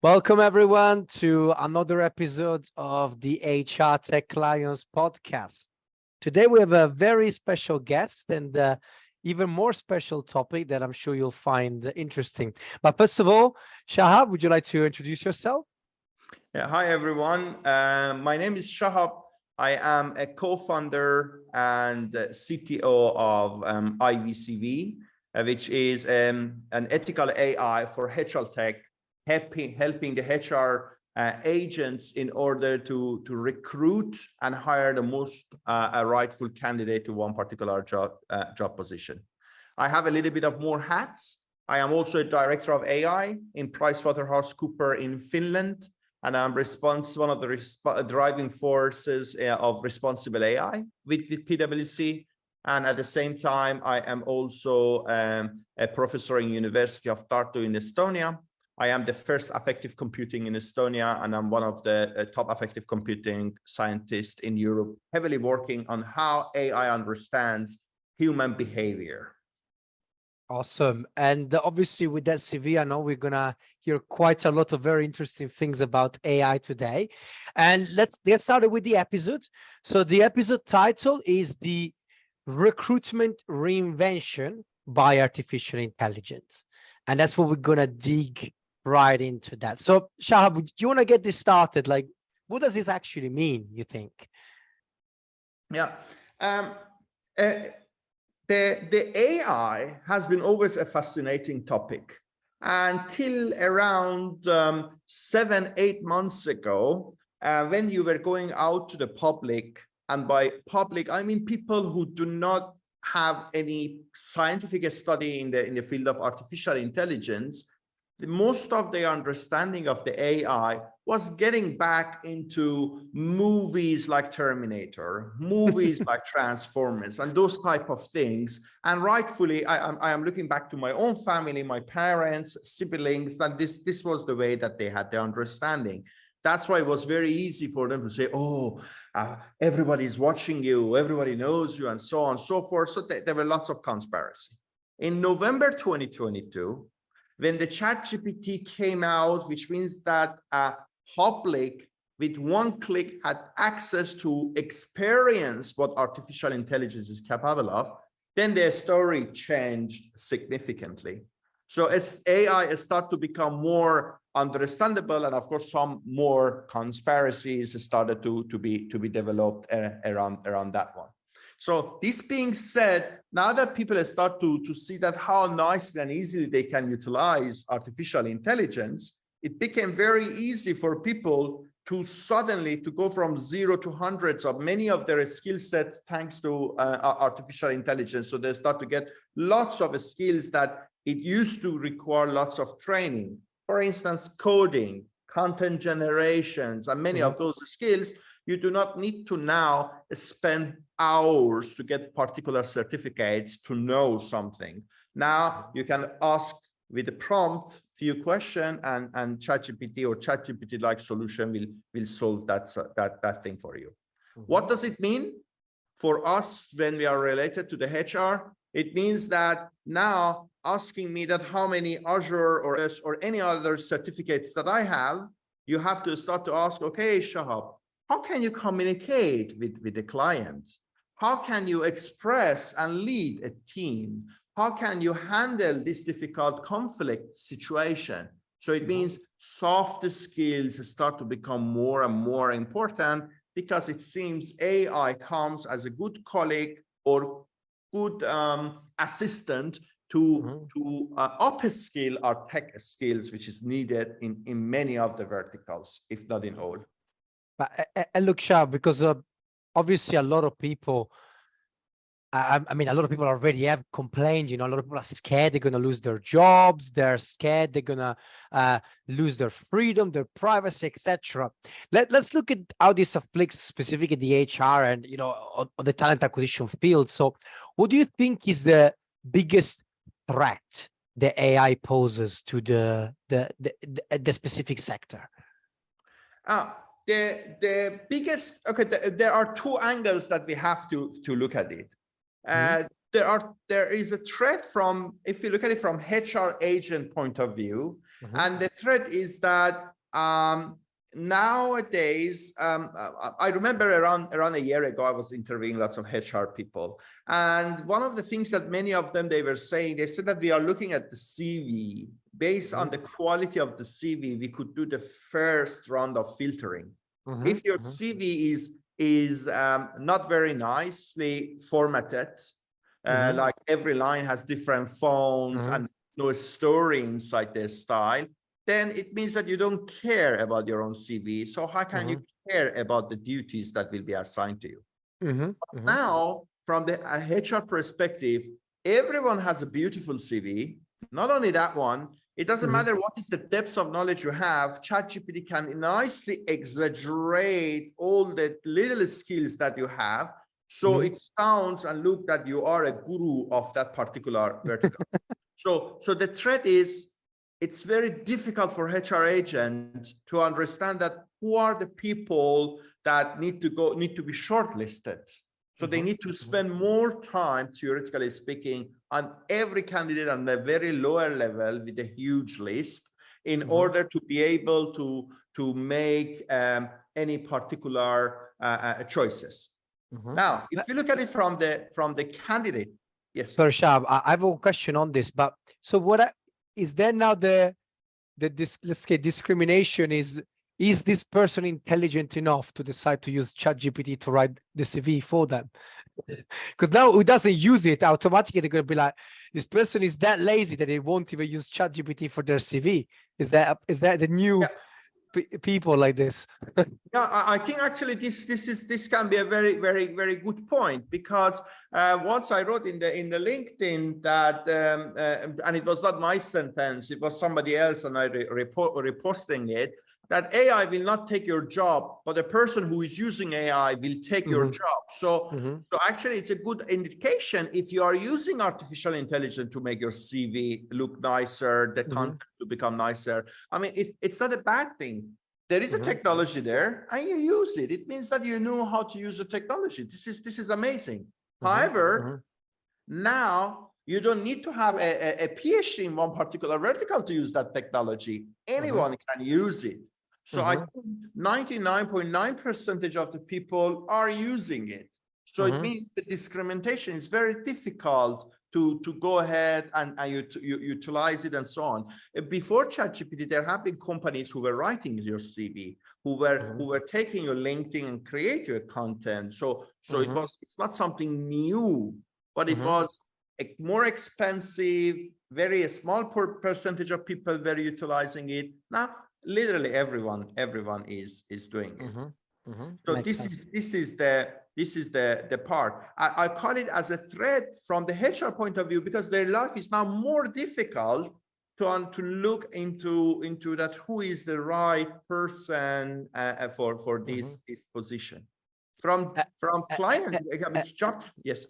Welcome everyone to another episode of the HR Tech Lions podcast. Today we have a very special guest and even more special topic that I'm sure you'll find interesting. But first of all, Shahab, would you like to introduce yourself? Yeah, hi everyone. My name is Shahab. I am a co-founder and CTO of iVCV, which is an ethical AI for HR tech, helping the HR agents in order to recruit and hire the most rightful candidate to one particular job position. I have a little bit of more hats. I am also a director of AI in PricewaterhouseCoopers in Finland. And I'm one of the driving forces of responsible AI with PwC. And at the same time, I am also a professor in University of Tartu in Estonia. I am the first affective computing in Estonia, and I'm one of the top affective computing scientists in Europe, heavily working on how AI understands human behavior. Awesome. And obviously with that CV, I know we're going to hear quite a lot of very interesting things about AI today. And let's get started with the episode. So the episode title is the Recruitment Reinvention by Artificial Intelligence. And that's what we're going to dig right into that. So Shahab, do you want to get this started? Like, what does this actually mean, you think? Yeah. The AI has been always a fascinating topic until around 7-8 months ago, when you were going out to the public, and by public, I mean people who do not have any scientific study in the field of artificial intelligence. Most of the understanding of the AI was getting back into movies like Terminator, movies like Transformers, and those type of things. And rightfully, I am looking back to my own family, my parents, siblings, and this was the way that they had the understanding. That's why it was very easy for them to say, oh, everybody's watching you, everybody knows you, and so on and so forth. So there were lots of conspiracy. In November 2022, when the ChatGPT came out, which means that public with one click had access to experience what artificial intelligence is capable of, then their story changed significantly. So as AI started to become more understandable, and of course some more conspiracies started to be developed around that one. So this being said, now that people start to see that how nicely and easily they can utilize artificial intelligence, it became very easy for people to suddenly to go from 0 to hundreds of many of their skill sets thanks to artificial intelligence. So they start to get lots of skills that it used to require lots of training. For instance, coding, content generations, and many of those skills, you do not need to now spend hours to get particular certificates to know something. Now you can ask with a prompt few questions, and ChatGPT or ChatGPT-like solution will solve that thing for you. What does it mean for us when we are related to the HR? It means that now asking me that how many Azure or any other certificates that I have, you have to start to ask, okay, Shahab, how can you communicate with the client? How can you express and lead a team? How can you handle this difficult conflict situation? So it means soft skills start to become more and more important, because it seems AI comes as a good colleague or good assistant to upskill our tech skills, which is needed in many of the verticals, if not in all. But look, Shah, because obviously a lot of people, I mean, a lot of people already have complained, you know, a lot of people are scared they're going to lose their jobs. They're scared they're going to lose their freedom, their privacy, etc. Let's look at how this afflicts specifically the HR and, you know, on the talent acquisition field. So what do you think is the biggest threat the AI poses to the specific sector? The biggest, okay, there are two angles that we have to look at it. there is a threat from, if you look at it from HR agent point of view, and the threat is that nowadays, I remember around a year ago, I was interviewing lots of HR people, and one of the things that many of them, they were saying, they said that we are looking at the CV. Based on the quality of the CV, we could do the first round of filtering. If your CV is not very nicely formatted, like every line has different fonts and no story inside their style, then it means that you don't care about your own CV. So how can you care about the duties that will be assigned to you? Now, from the HR perspective, everyone has a beautiful CV. Not only that one, it doesn't matter what is the depth of knowledge you have, ChatGPT can nicely exaggerate all the little skills that you have. So it sounds and look that you are a guru of that particular vertical. So the threat is, it's very difficult for HR agents to understand that who are the people that need to be shortlisted. So they need to spend more time, theoretically speaking, on every candidate on the very lower level with a huge list in order to be able to make any particular choices. Now, if you look at it from the candidate, yes. Sorry, Shahab, I have a question on this, but so what is there now let's say discrimination is this person intelligent enough to decide to use ChatGPT to write the CV for them? Because now who doesn't use it, automatically they're going to be like, this person is that lazy that they won't even use ChatGPT for their CV. Is that the new people like this? Yeah, I think actually this can be a very good point, because once I wrote in the LinkedIn that and it was not my sentence, it was somebody else, and I reposting it, that AI will not take your job, but the person who is using AI will take your job. So actually it's a good indication if you are using artificial intelligence to make your CV look nicer, the content to become nicer. I mean, it's not a bad thing. There is a technology there and you use it. It means that you know how to use the technology. This is amazing. However, now you don't need to have a PhD in one particular vertical to use that technology. Anyone can use it. So I think 99.9% of the people are using it. So it means the discrimination is very difficult to go ahead and utilize it and so on. Before ChatGPT, there have been companies who were writing your CV, who were taking your LinkedIn and create your content. So it's not something new, but it was a more expensive, very small percentage of people were utilizing it. Now, literally everyone is doing it. So this is the part. I call it as a threat from the HR point of view, because their life is now more difficult to look into that who is the right person for this position. From client, yes.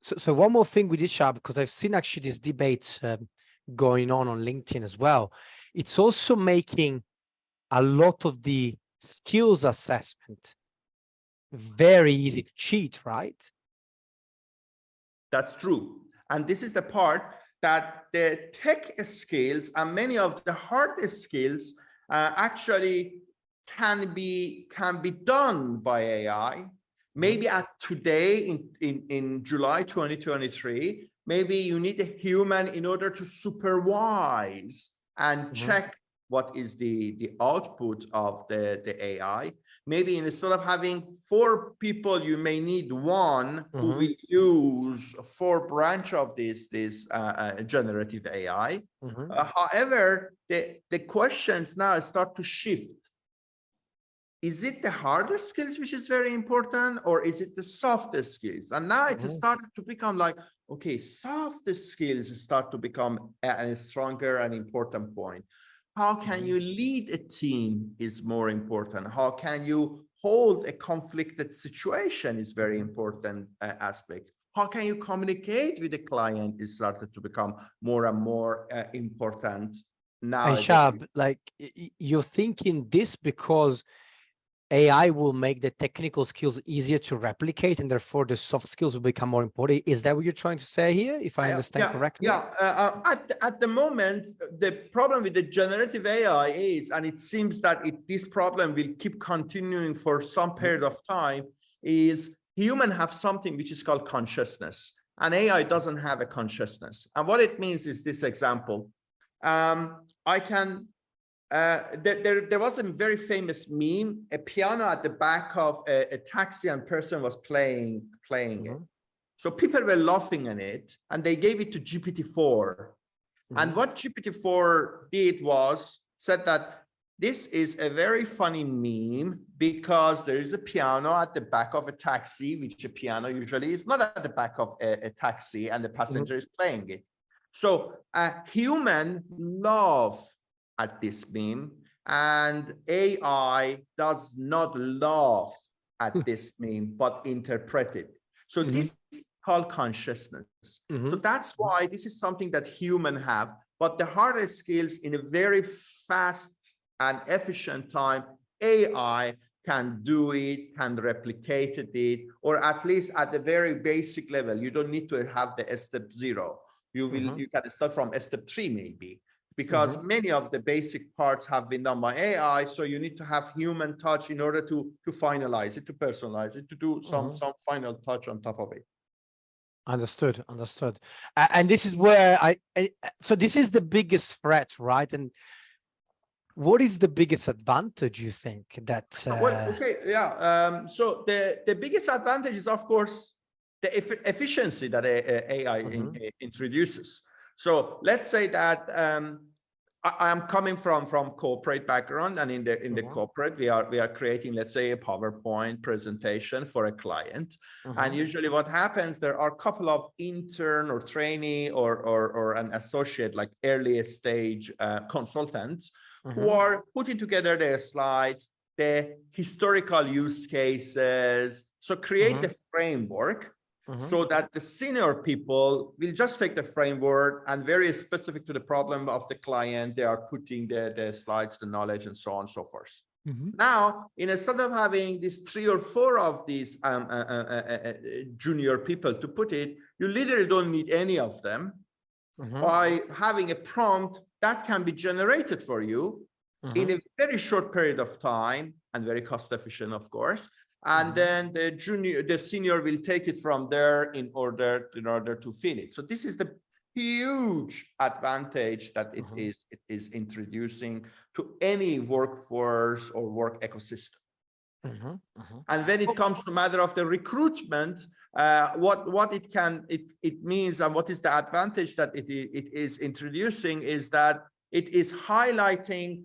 So one more thing with this, Shahab, because I've seen actually this debate going on LinkedIn as well. It's also making a lot of the skills assessment very easy to cheat, right? That's true. And this is the part that the tech skills and many of the hard skills actually can be done by AI. Maybe at today in July 2023, maybe you need a human in order to supervise and check what is the output of the AI. Maybe instead of having 4 people, you may need one who will use 4 branch of this generative AI. However, the questions now start to shift. Is it the harder skills which is very important, or is it the softer skills? And now it's started to become like, okay, soft skills start to become a stronger and important point. How can you lead a team is more important. How can you hold a conflicted situation is very important aspect. How can you communicate with the client is started to become more and more important now. And Shahab, like you're thinking this because AI will make the technical skills easier to replicate, and therefore the soft skills will become more important. Is that what you're trying to say here, if I understand correctly? At the moment, the problem with the generative AI is, and it seems that this problem will keep continuing for some period of time, is human have something which is called consciousness, and AI doesn't have a consciousness. And what it means is this example. There was a very famous meme, a piano at the back of a taxi, and person was playing it. So people were laughing at it, and they gave it to GPT-4. And what GPT-4 did was said that this is a very funny meme because there is a piano at the back of a taxi, which a piano usually is not at the back of a taxi, and the passenger is playing it. So a human laugh at this meme, and AI does not laugh at this meme, but interpret it. So this is called consciousness. So that's why this is something that humans have, but the hardest skills in a very fast and efficient time, AI can do it, can replicate it, or at least at the very basic level. You don't need to have the step 0. You can start from step 3 maybe, because many of the basic parts have been done by AI. So you need to have human touch in order to finalize it, to personalize it, to do some final touch on top of it. Understood. And this is where so this is the biggest threat, right? And what is the biggest advantage, you think, that so the biggest advantage is, of course, the efficiency that AI introduces. So let's say that I am coming from corporate background, and in the corporate we are creating, let's say, a PowerPoint presentation for a client. And usually what happens, there are a couple of intern or trainee or an associate, like early stage consultants, who are putting together their slides, the historical use cases. So create the framework so that the senior people will just take the framework, and very specific to the problem of the client, they are putting the slides, the knowledge, and so on and so forth. Now, instead of having these 3 or 4 of these junior people to put it, you literally don't need any of them. By having a prompt that can be generated for you in a very short period of time, and very cost efficient, of course. And then the senior will take it from there in order to fill it. So this is the huge advantage that it is introducing to any workforce or work ecosystem. And when it comes to matter of the recruitment, what it means, and what is the advantage that it is introducing, is that it is highlighting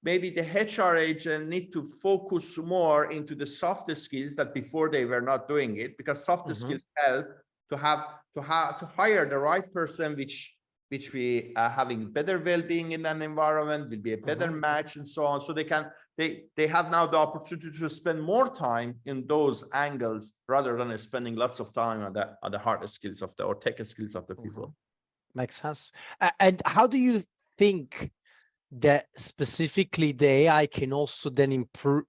maybe the HR agent need to focus more into the softer skills that before they were not doing it, because softer skills help to hire the right person, which we having better well-being in an environment, will be a better match, and so on. So they have now the opportunity to spend more time in those angles rather than spending lots of time on the harder skills of or tech skills of the people. Makes sense. And how do you think that specifically the AI can also then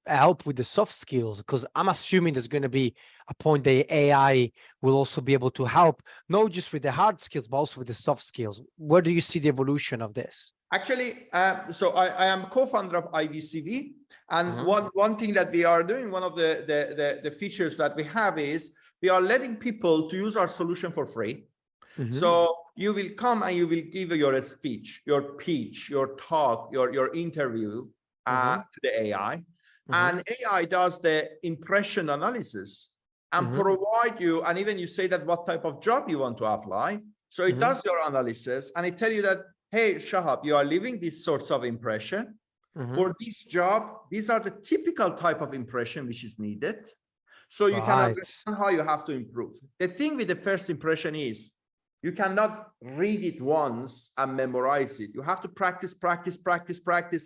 help with the soft skills? Because I'm assuming there's going to be a point that AI will also be able to help, not just with the hard skills, but also with the soft skills. Where do you see the evolution of this? Actually, so I am co-founder of iVCV, and one thing that we are doing, one of the features that we have, is we are letting people to use our solution for free. So you will come and you will give your speech, your pitch, your talk, your interview to the AI, and AI does the impression analysis and provide you, and even you say that what type of job you want to apply. So it does your analysis, and it tell you that, hey, Shahab, you are leaving these sorts of impression. For this job, these are the typical type of impression which is needed. So you can understand how you have to improve. The thing with the first impression is, you cannot read it once and memorize it. You have to practice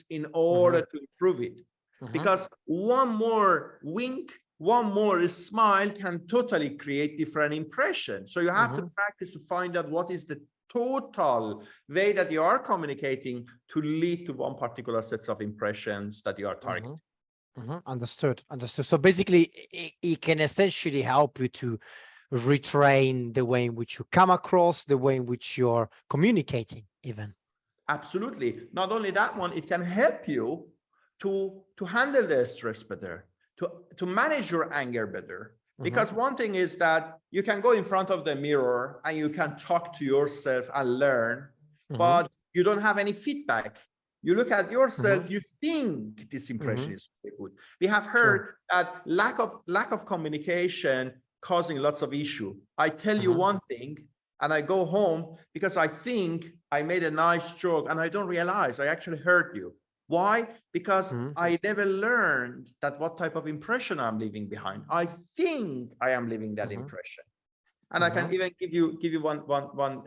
in order to improve it. Because one more wink, one more smile can totally create different impressions. So you have to practice to find out what is the total way that you are communicating to lead to one particular sets of impressions that you are targeting. Understood. Understood. So basically, it can essentially help you to retrain the way in which you come across, the way in which you're communicating, even. Absolutely. Not only that one, it can help you to handle the stress better, to manage your anger better. Because one thing is that you can go in front of the mirror and you can talk to yourself and learn, but you don't have any feedback. You look at yourself, you think this impression is very good. We have heard that lack of communication causing lots of issue. I tell you one thing and I go home because I think I made a nice joke and I don't realize I actually hurt you. Why? Because I never learned that what type of impression I'm leaving behind. I think I am leaving that impression. And I can even give you one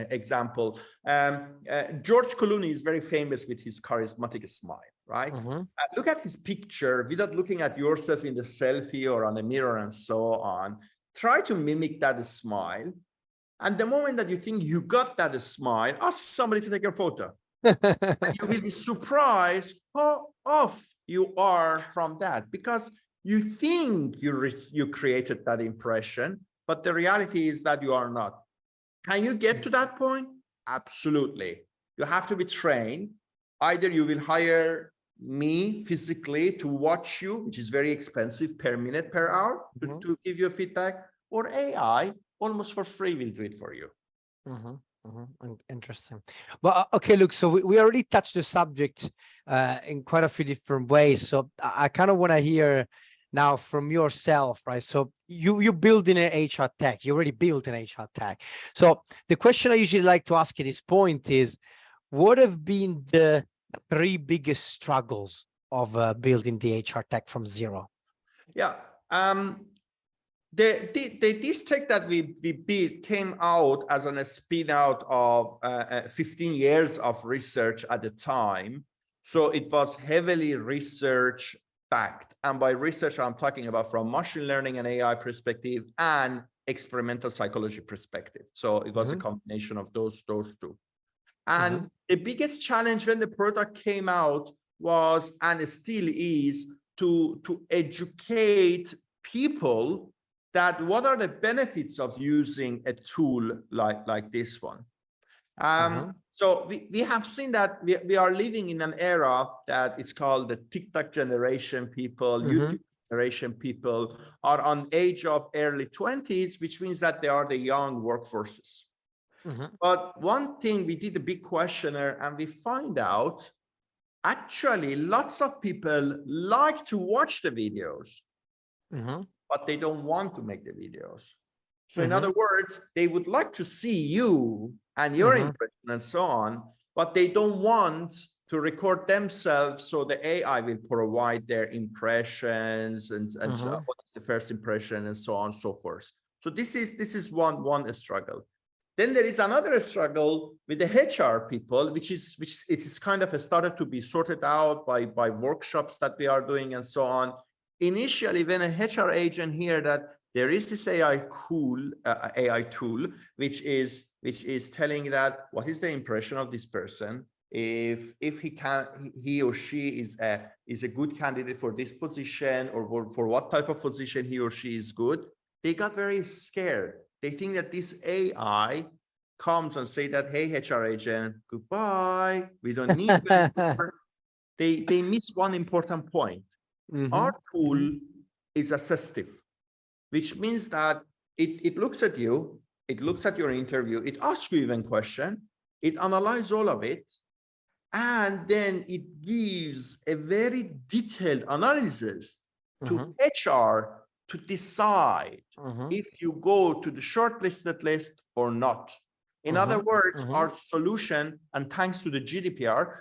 example. George Clooney is very famous with his charismatic smile, right? Look at his picture without looking at yourself in the selfie or on the mirror and so on. Try to mimic that smile. And the moment that you think you got that smile, ask somebody to take your photo. And you will be surprised how off you are from that, because you think you created that impression, but the reality is that you are not. Can you get to that point? Absolutely. You have to be trained. Either you will hire me physically to watch you, which is very expensive per minute, per hour, to give you feedback, or AI almost for free will do it for you. Interesting. Well, okay, look, so we already touched the subject in quite a few different ways. So I kind of want to hear now from yourself, right? So you build in an HR tech, you already built an HR tech. So the question I usually like to ask at this point is, what have been the 3 biggest struggles of building the HR tech from zero? Yeah. This tech that we built came out as a spin out of 15 years of research at the time. So it was heavily research backed. And by research, I'm talking about from machine learning and AI perspective and experimental psychology perspective. So it was a combination of those two. And the biggest challenge when the product came out was, and still is, to educate people that what are the benefits of using a tool like this one. So we have seen that we are living in an era that it's called the TikTok generation people, YouTube generation people are on age of early 20s, which means that they are the young workforces. But one thing, we did a big questionnaire and we find out actually lots of people like to watch the videos, but they don't want to make the videos. So in other words, they would like to see you and your impression and so on, but they don't want to record themselves. So the AI will provide their impressions and so what is the first impression and so on and so forth. So this is one struggle. Then there is another struggle with the HR people, which it is kind of started to be sorted out by workshops that we are doing and so on. Initially, when a HR agent hear that there is this AI tool, which is telling that what is the impression of this person, if he or she is a good candidate for this position, or for what type of position he or she is good, they got very scared. They think that this AI comes and say that, hey, HR agent, goodbye, we don't need you anymore. They miss one important point. Our tool is assistive, which means that it looks at you, it looks at your interview, it asks you even question, it analyzes all of it, and then it gives a very detailed analysis to HR to decide if you go to the shortlisted list or not. In other words, our solution, and thanks to the GDPR,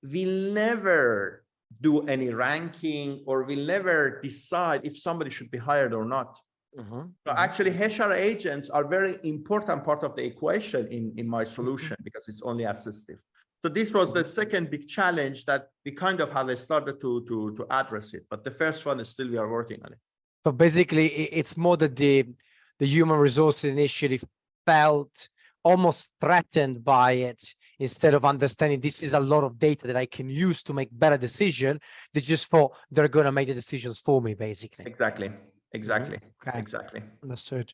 will never do any ranking or will never decide if somebody should be hired or not. So actually, HR agents are very important part of the equation in my solution because it's only assistive. So this was the second big challenge that we kind of have started to address it. But the first one is still we are working on it. So basically, it's more that the human resource initiative felt almost threatened by it, instead of understanding this is a lot of data that I can use to make better decision. They just thought they're going to make the decisions for me, basically. Exactly. Exactly. Okay, Exactly. understood.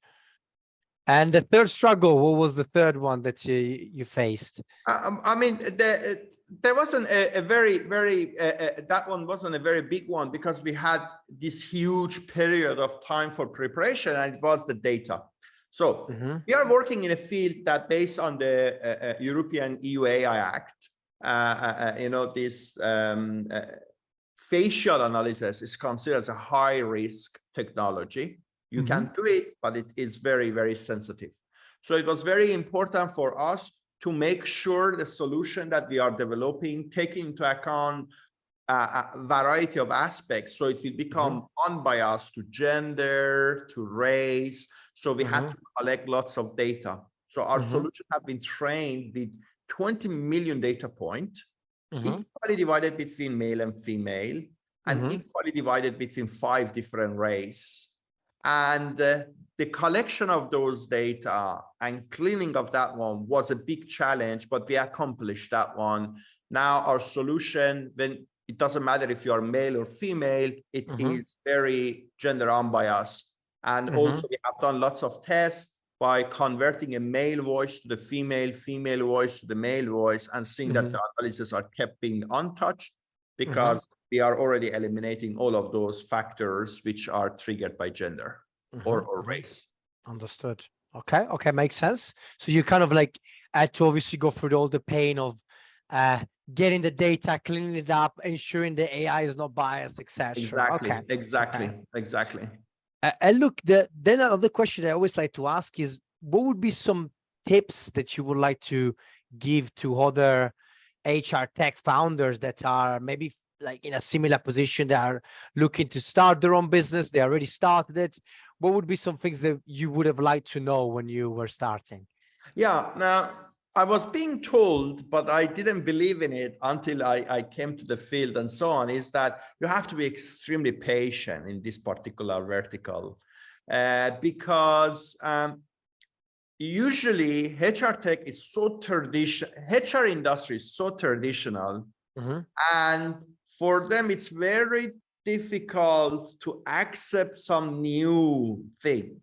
And the third struggle, what was the third one that you faced? I mean, there wasn't a very, that one wasn't a very big one, because we had this huge period of time for preparation, and it was the data. So we are working in a field that, based on the European EU AI Act, this facial analysis is considered as a high risk technology. You can do it, but it is very, very sensitive. So it was very important for us to make sure the solution that we are developing, taking into account a variety of aspects, so it will become unbiased to gender, to race. So we had to collect lots of data. So our solution have been trained with 20 million data points, equally divided between male and female, and equally divided between 5 different races. And the collection of those data and cleaning of that one was a big challenge, but we accomplished that one. Now our solution, when it doesn't matter if you are male or female, it is very gender unbiased. And also we have done lots of tests by converting a male voice to the female, female voice to the male voice, and seeing that the analyses are kept being untouched, because we are already eliminating all of those factors which are triggered by gender or race. Understood. Okay. Okay. Makes sense. So you kind of like had to obviously go through all the pain of getting the data, cleaning it up, ensuring the AI is not biased, etc. Exactly. Okay. Exactly. Okay. Exactly. And look, then another question I always like to ask is, what would be some tips that you would like to give to other HR tech founders that are maybe like in a similar position, that are looking to start their own business, they already started it? What would be some things that you would have liked to know when you were starting? Yeah. Now, I was being told, but I didn't believe in it until I came to the field and so on, is that you have to be extremely patient in this particular vertical, because usually HR tech is so traditional, HR industry is so traditional, and for them it's very difficult to accept some new thing.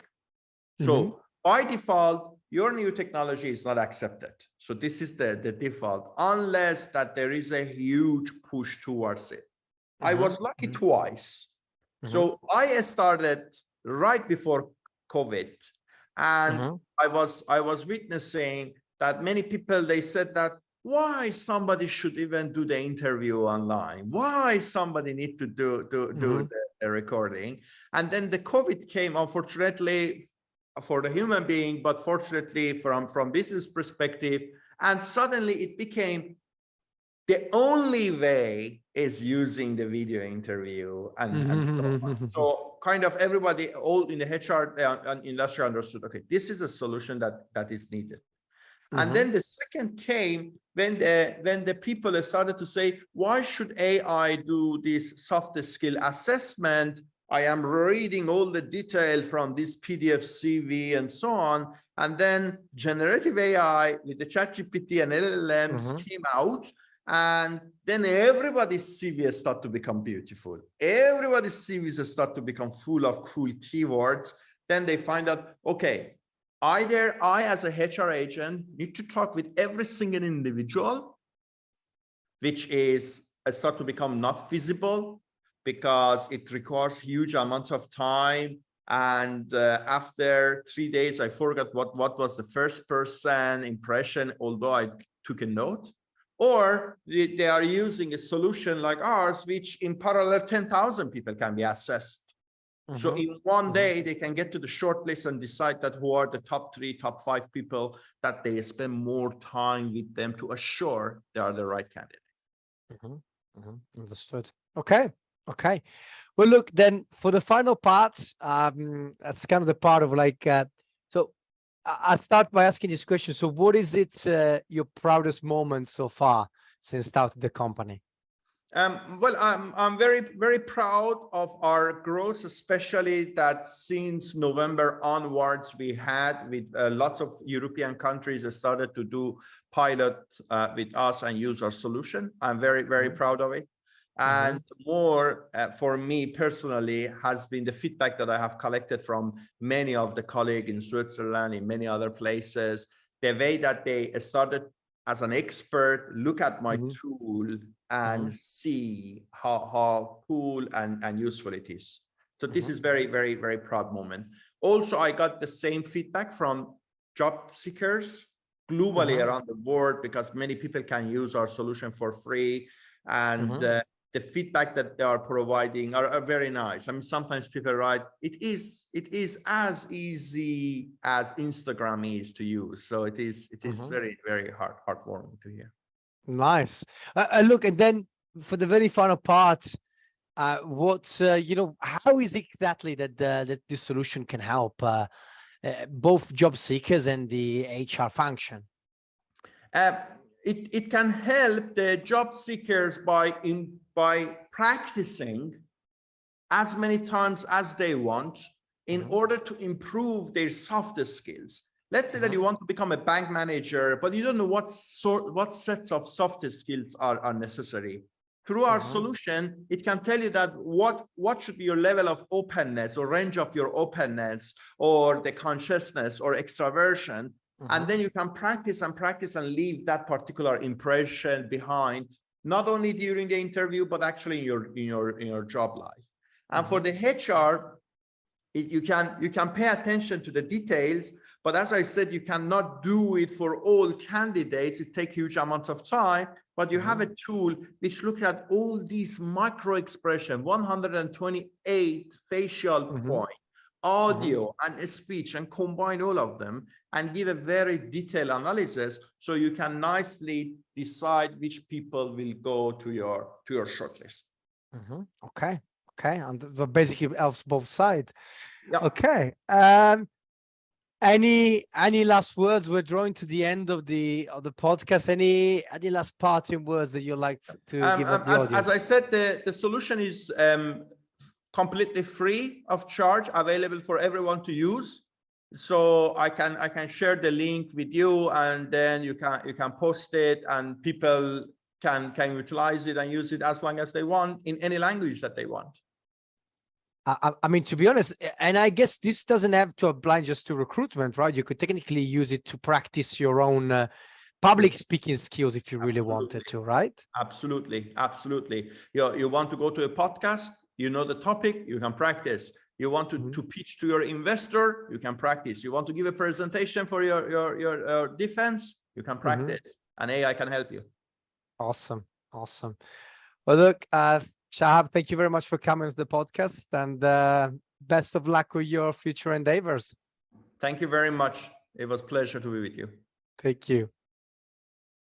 So by default, your new technology is not accepted. So this is the default, unless that there is a huge push towards it. I was lucky twice. So I started right before COVID, and I was witnessing that many people, they said that, why somebody should even do the interview online? Why somebody need to do the recording? And then the COVID came, unfortunately, for the human being, but fortunately from business perspective. And suddenly it became the only way is using the video interview. And so kind of everybody, all in the HR industry, understood, okay, this is a solution that is needed. And then the second came when the people started to say, why should AI do this soft skill assessment? I am reading all the detail from this PDF CV and so on. And then generative AI with the ChatGPT and LLMs came out. And then everybody's CV start to become beautiful. Everybody's CVs start to become full of cool keywords. Then they find out, okay, either I, as a HR agent, need to talk with every single individual, which is start to become not feasible, because it requires huge amounts of time. And after 3 days, I forgot what was the first person impression, although I took a note. Or they are using a solution like ours, which in parallel 10,000 people can be assessed. So in one day, they can get to the short list and decide that who are the top 3, top 5 people that they spend more time with them to assure they are the right candidate. Understood. Okay. Okay. Well, look, then for the final part, that's kind of the part of like, so I'll start by asking this question. So what is it, your proudest moment so far since starting the company? Well, I'm very proud of our growth, especially that since November onwards, we had with lots of European countries that started to do pilot with us and use our solution. I'm very proud of it. And more for me personally has been the feedback that I have collected from many of the colleagues in Switzerland, in many other places, the way that they started as an expert, look at my tool and see how cool and useful it is. So this is very proud moment. Also, I got the same feedback from job seekers globally around the world, because many people can use our solution for free. And the feedback that they are providing are very nice. I mean, sometimes people write, it is as easy as Instagram is to use. So it is very heartwarming to hear. Nice. Look, and then for the very final part, what's how is it exactly that that this solution can help both job seekers and the HR function? It can help the job seekers by practicing as many times as they want in order to improve their soft skills. Let's say that you want to become a bank manager, but you don't know what sets of soft skills are necessary. Through our solution, it can tell you that what should be your level of openness or range of your openness or the consciousness or extraversion. And then you can practice and leave that particular impression behind, not only during the interview, but actually in your job life. And for the HR, you can pay attention to the details, but as I said, you cannot do it for all candidates. It takes huge amounts of time, but you have a tool which looks at all these micro expression, 128 facial points, audio and speech, and combine all of them and give a very detailed analysis, so you can nicely decide which people will go to your shortlist. Okay, and basically helps both sides. Yeah. Okay. Any last words? We're drawing to the end of the podcast. Any last parting words that you like to give the audience? As I said, the solution is completely free of charge, available for everyone to use. So I can share the link with you, and then you can post it, and people can utilize it and use it as long as they want in any language that they want. I mean, to be honest, and I guess this doesn't have to apply just to recruitment, right? You could technically use it to practice your own public speaking skills if you really wanted to, right? Absolutely. You want to go to a podcast, you know the topic, you can practice. You want to pitch to your investor, you can practice. You want to give a presentation for your defense, you can practice, and AI can help you. Awesome. Well, look, Shahab, thank you very much for coming to the podcast, and best of luck with your future endeavors. Thank you very much. It was a pleasure to be with you. Thank you.